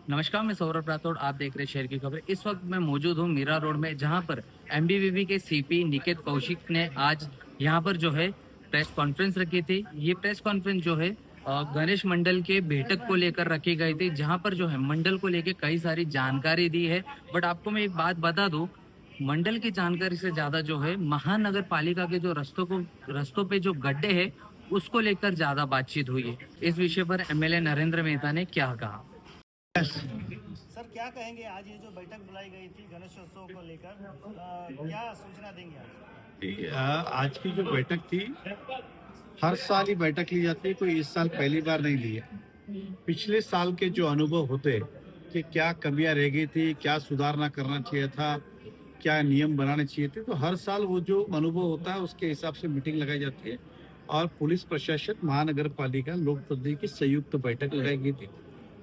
नमस्कार, मैं सौरभ राठौड़। आप देख रहे हैं शहर की खबर। इस वक्त मैं मौजूद हूँ मीरा रोड में, जहाँ पर एमबीवीपी के सीपी निकेत कौशिक ने आज यहाँ पर जो है प्रेस कॉन्फ्रेंस रखी थी। ये प्रेस कॉन्फ्रेंस जो है गणेश मंडल के बैठक को लेकर रखी गई थी, जहाँ पर जो है मंडल को लेकर कई सारी जानकारी दी है। बट आपको मैं एक बात बता दूं, मंडल की जानकारी से ज्यादा जो है महानगर पालिका के जो रस्तों पे जो गड्ढे है उसको लेकर ज्यादा बातचीत हुई है। इस विषय पर एमएलए नरेंद्र मेहता ने क्या कहा। सर क्या कहेंगे, आज ये जो बैठक बुलाई गई थी गणेशोत्सव को लेकर, क्या सूचना देंगे आज? आज की जो बैठक थी, हर साल ही बैठक ली जाती है, कोई इस साल पहली बार नहीं ली है। पिछले साल के जो अनुभव होते कि क्या कमियां रह गई थी, क्या सुधारना करना चाहिए था, क्या नियम बनाने चाहिए थे, तो हर साल वो जो अनुभव होता है उसके हिसाब से मीटिंग लगाई जाती है। और पुलिस प्रशासन, महानगर पालिका, लोक प्रतिनिधि की संयुक्त बैठक लगाई गई थी,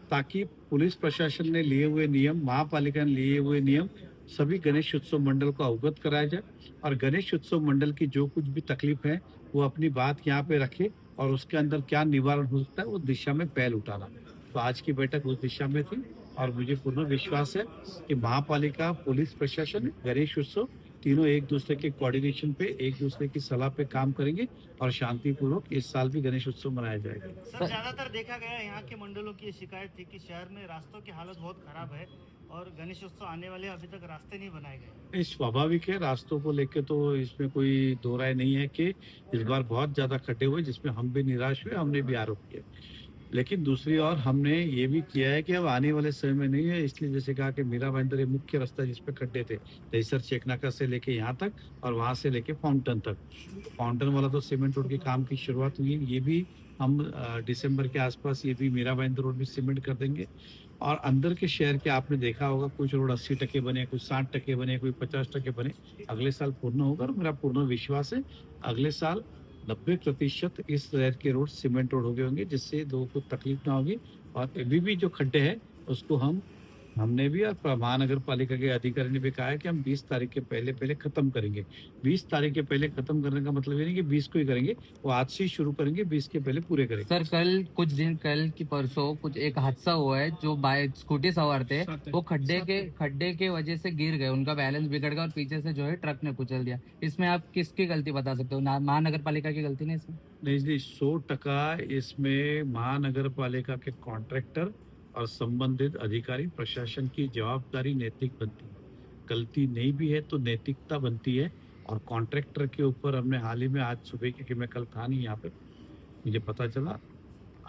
ताकि पुलिस प्रशासन ने लिए हुए नियम, महापालिका ने लिए हुए नियम सभी गणेश उत्सव मंडल को अवगत कराया जाए और गणेश उत्सव मंडल की जो कुछ भी तकलीफ है वो अपनी बात यहाँ पे रखे और उसके अंदर क्या निवारण हो सकता है वो दिशा में पहल उठाना। तो आज की बैठक उस दिशा में थी और मुझे पूर्ण विश्वास है कि महापालिका, पुलिस प्रशासन, गणेश उत्सव तीनों एक दूसरे के कोऑर्डिनेशन पे, एक दूसरे की सलाह पे काम करेंगे और शांतिपूर्वक इस साल भी गणेश उत्सव मनाया जाएगा। सर ज्यादातर देखा गया यहाँ के मंडलों की शिकायत थी कि शहर में रास्तों की हालत बहुत खराब है और गणेशोत्सव आने वाले अभी तक रास्ते नहीं बनाए गए। ये स्वाभाविक है, रास्तों को लेके तो इसमें कोई दो राय नहीं है कि इस बार बहुत ज्यादा खड्डे हुए, जिसमें हम भी निराश हुए, हमने भी आरोप किया। लेकिन दूसरी ओर हमने ये भी किया है कि अब आने वाले समय में नहीं है, इसलिए जैसे कहा कि मीरा भाईंदर ये मुख्य रास्ता जिसपे खड्डे थे, दहीसर चेकनाका से लेके यहाँ तक और वहां से लेके फाउंटेन तक। फाउंटेन वाला तो सीमेंट रोड के काम की शुरुआत हुई है, ये भी हम दिसंबर के आसपास ये भी मीरा भाईंदर रोड भी सीमेंट कर देंगे। और अंदर के शहर के आपने देखा होगा, कुछ रोड 80% बने, कुछ 60% बने, कोई 50% बने। अगले साल पूर्ण होगा और मेरा पूर्ण विश्वास है अगले साल 90% इस शहर के रोड सीमेंट रोड हो गए होंगे, जिससे लोगों को तकलीफ ना होगी। और अभी भी जो खड्डे हैं उसको हमने भी और महानगर पालिका के अधिकारी ने भी कहा है कि हम 20 तारीख के पहले पहले खत्म करेंगे। 20 तारीख के पहले खत्म करने का मतलब ये नहीं कि 20 को ही करेंगे, वो आज से ही शुरू करेंगे, 20 के पहले पूरे करेंगे। सर कल की परसों कुछ एक हादसा हुआ है, जो बाइक स्कूटी सवार थे, वो खड्डे के वजह से गिर गए, उनका बैलेंस बिगड़ गया और पीछे से जो है ट्रक ने कुचल दिया। इसमें आप किसकी गलती बता सकते हो? महानगर पालिका की गलती नहीं इसमें? नहीं, 100% इसमें महानगर पालिका के कॉन्ट्रैक्टर और संबंधित अधिकारी प्रशासन की जवाबदारी नैतिक बनती है। गलती नहीं भी है तो नैतिकता बनती है। और कॉन्ट्रैक्टर के ऊपर हमने हाल ही में, आज सुबह, क्योंकि मैं कल था नहीं यहाँ पे, मुझे पता चला,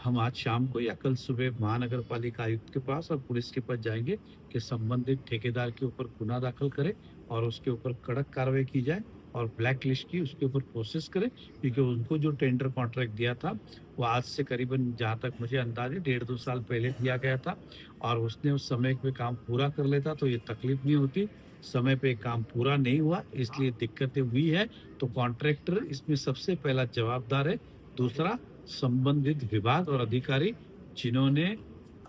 हम आज शाम को या कल सुबह महानगर पालिका आयुक्त के पास और पुलिस के पास जाएंगे कि संबंधित ठेकेदार के ऊपर गुना दाखिल करें और उसके ऊपर कड़क कार्रवाई की जाए और ब्लैक लिस्ट की उसके ऊपर प्रोसेस करें, क्योंकि उनको जो टेंडर कॉन्ट्रैक्ट दिया था वो आज से करीबन, जहाँ तक मुझे अंदाज है, 1.5-2 साल पहले दिया गया था और उसने उस समय पे काम पूरा कर लेता तो ये तकलीफ नहीं होती। समय पे काम पूरा नहीं हुआ, इसलिए दिक्कतें हुई है। तो कॉन्ट्रैक्टर इसमें सबसे पहला जवाबदार है। दूसरा, संबंधित विभाग और अधिकारी, जिन्होंने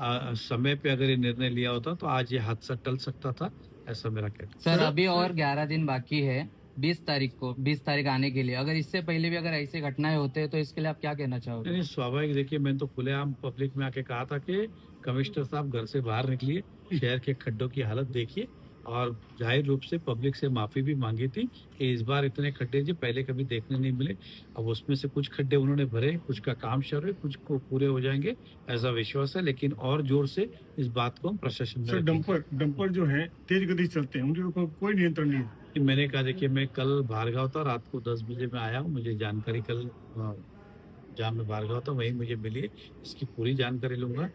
समय पे अगर ये निर्णय लिया होता तो आज ये हादसा टल सकता था, ऐसा मेरा कहना। सर अभी और 11 दिन बाकी है 20 तारीख आने के लिए। अगर इससे पहले भी अगर ऐसी घटनाएं होते हैं तो इसके लिए आप क्या कहना चाहोगे? नहीं, स्वाभाविक, देखिए, मैंने तो खुलेआम पब्लिक में आके कहा था कि कमिश्नर साहब घर से बाहर निकलिए, शहर के खड्डों की हालत देखिए, और जाहिर रूप से पब्लिक से माफी भी मांगी थी कि इस बार इतने खड्डे जो पहले कभी देखने नहीं मिले। अब उसमें से कुछ खड्डे उन्होंने भरे, कुछ का काम शुरू है, कुछ को पूरे हो जाएंगे, ऐसा विश्वास है। लेकिन और जोर से इस बात को हम प्रशासन में डंपर जो है तेज गति से चलते हैं, उनके ऊपर कोई नियंत्रण नहीं है। मैंने कहा, देखिए, मैं कल बाहर गया था, रात को 10 बजे मैं आया हूँ, मुझे जानकारी कल जहाँ मैं बाहर गया था वहीं मुझे मिली है, इसकी पूरी जानकारी लूंगा।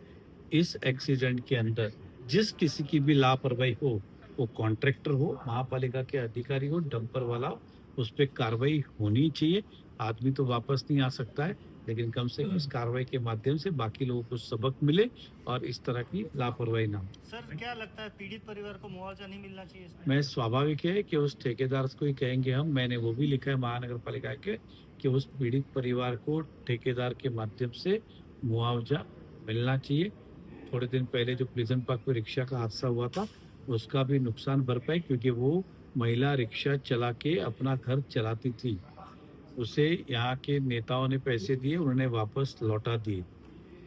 इस एक्सीडेंट के अंदर जिस किसी की भी लापरवाही हो, वो कॉन्ट्रैक्टर हो, महापालिका के अधिकारी हो, डंपर वाला हो, उस पर कार्रवाई होनी चाहिए। आदमी तो वापस नहीं आ सकता है, लेकिन कम से कम इस कार्रवाई के माध्यम से बाकी लोगों को सबक मिले और इस तरह की लापरवाही ना हो। सर क्या लगता है, पीड़ित परिवार को मुआवजा नहीं मिलना चाहिए इसमें? मैं, स्वाभाविक है कि उस ठेकेदार को ही कहेंगे हम, मैंने वो भी लिखा है महानगर पालिका के, कि उस पीड़ित परिवार को ठेकेदार के माध्यम से मुआवजा मिलना चाहिए। थोड़े दिन पहले जो प्रिजन पार्क में रिक्शा का हादसा हुआ था, उसका भी नुकसान भरपाई, क्योंकि वो महिला रिक्शा चला के अपना घर चलाती थी, उसे यहाँ के नेताओं ने पैसे दिए, उन्होंने वापस लौटा दिए।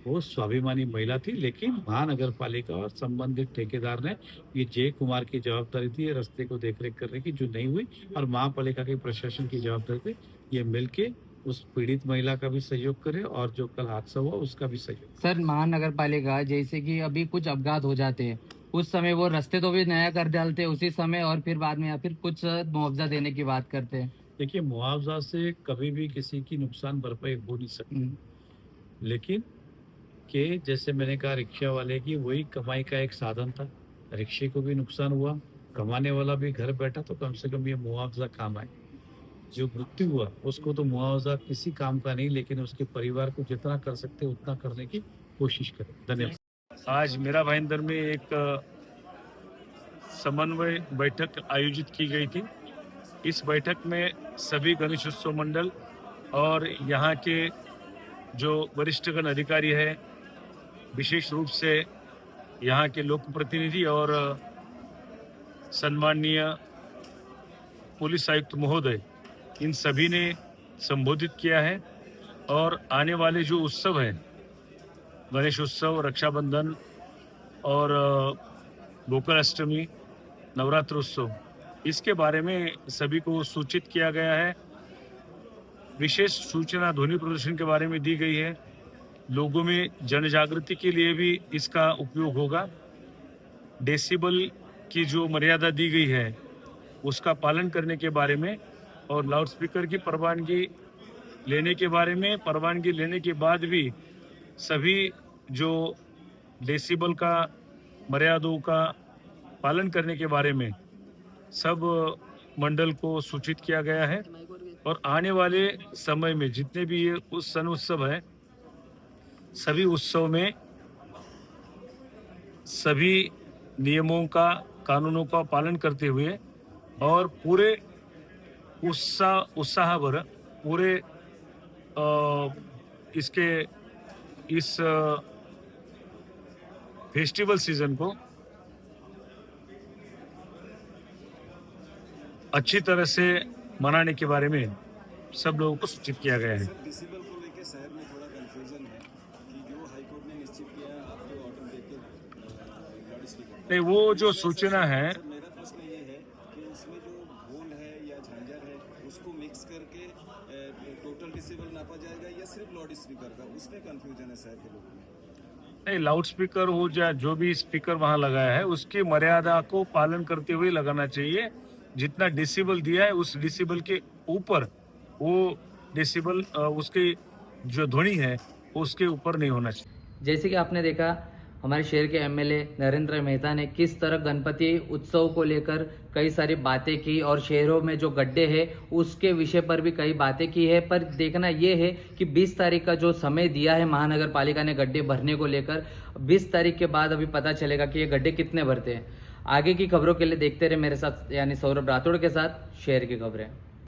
वो स्वाभिमानी महिला थी, लेकिन महानगर पालिका और संबंधित ठेकेदार ने ये जय कुमार की जवाबदारी थी ये रास्ते को देखरेख करने की, जो नहीं हुई, और महापालिका के प्रशासन की जवाबदारी थी ये मिलके उस पीड़ित महिला का भी सहयोग करे और जो कल हादसा हुआ उसका भी सहयोग। सर महानगर पालिका जैसे कि अभी कुछ अपघात हो जाते हैं उस समय वो रास्ते तो भी नया कर डालते हैं उसी समय, और फिर बाद में या फिर कुछ मुआवजा देने की बात करते हैं। देखिए, मुआवजा से कभी भी किसी की नुकसान भरपाई हो नहीं सकती, लेकिन कि जैसे मैंने कहा रिक्शा वाले की वही कमाई का एक साधन था, रिक्शे को भी नुकसान हुआ, कमाने वाला भी घर बैठा, तो कम से कम ये मुआवजा काम आए। जो मृत्यु हुआ उसको तो मुआवजा किसी काम का नहीं, लेकिन उसके परिवार को जितना कर सकते उतना करने की कोशिश करें। धन्यवाद। आज मेरा भाईंदर में एक समन्वय बैठक आयोजित की गई थी। इस बैठक में सभी गणेशोत्सव मंडल और यहाँ के जो वरिष्ठगण अधिकारी है, विशेष रूप से यहाँ के लोक प्रतिनिधि और सम्माननीय पुलिस आयुक्त महोदय, इन सभी ने संबोधित किया है। और आने वाले जो उत्सव हैं, गणेश उत्सव, रक्षाबंधन और गोकुल अष्टमी, नवरात्र उत्सव, इसके बारे में सभी को सूचित किया गया है। विशेष सूचना ध्वनि प्रदर्शन के बारे में दी गई है। लोगों में जन जागृति के लिए भी इसका उपयोग होगा। डेसिबल की जो मर्यादा दी गई है उसका पालन करने के बारे में, और लाउडस्पीकर की परवानगी लेने के बारे में, परवानगी लेने के बाद भी सभी जो डेसिबल का मर्यादाओं का पालन करने के बारे में सब मंडल को सूचित किया गया है। और आने वाले समय में जितने भी ये सन उत्सव है, सभी उत्सव में सभी नियमों का, कानूनों का पालन करते हुए और पूरे उत्साह भर पूरे इस फेस्टिवल सीजन को अच्छी तरह से मनाने के बारे में सब लोगों को सूचित किया गया है। डिसेबल को लेकर शहर में थोड़ा कंफ्यूजन है कि जो हाई कोर्ट ने निश्चित किया है आपके ऑर्डर देके लाउडस्पीकर। नहीं, वो जो सूचना है, मेरा प्रश्न ये है कि उसमें जो ढोल है या झांझर है उसको मिक्स करके टोटल डिसेबल नापा जाएगा या सिर्फ लाउड स्पीकर का, उसमें कंफ्यूजन है शहर के लोगों में। नहीं, लाउड स्पीकर हो या जो भी स्पीकर वहाँ लगाया है उसकी मर्यादा को पालन करते हुए लगाना चाहिए। जितना डेसिबल दिया है उस डेसिबल के ऊपर वो डेसिबल उसकी जो ध्वनि है उसके ऊपर नहीं होना चाहिए। जैसे कि आपने देखा हमारे शहर के एमएलए नरेंद्र मेहता ने किस तरह गणपति उत्सव को लेकर कई सारी बातें की और शहरों में जो गड्ढे हैं उसके विषय पर भी कई बातें की है। पर देखना ये है कि 20 तारीख का जो समय दिया है महानगर पालिका ने गड्ढे भरने को लेकर, 20 तारीख के बाद अभी पता चलेगा कि ये गड्ढे कितने भरते हैं। आगे की खबरों के लिए देखते रहे मेरे साथ, यानी सौरभ राठौड़ के साथ, शहर की खबरें।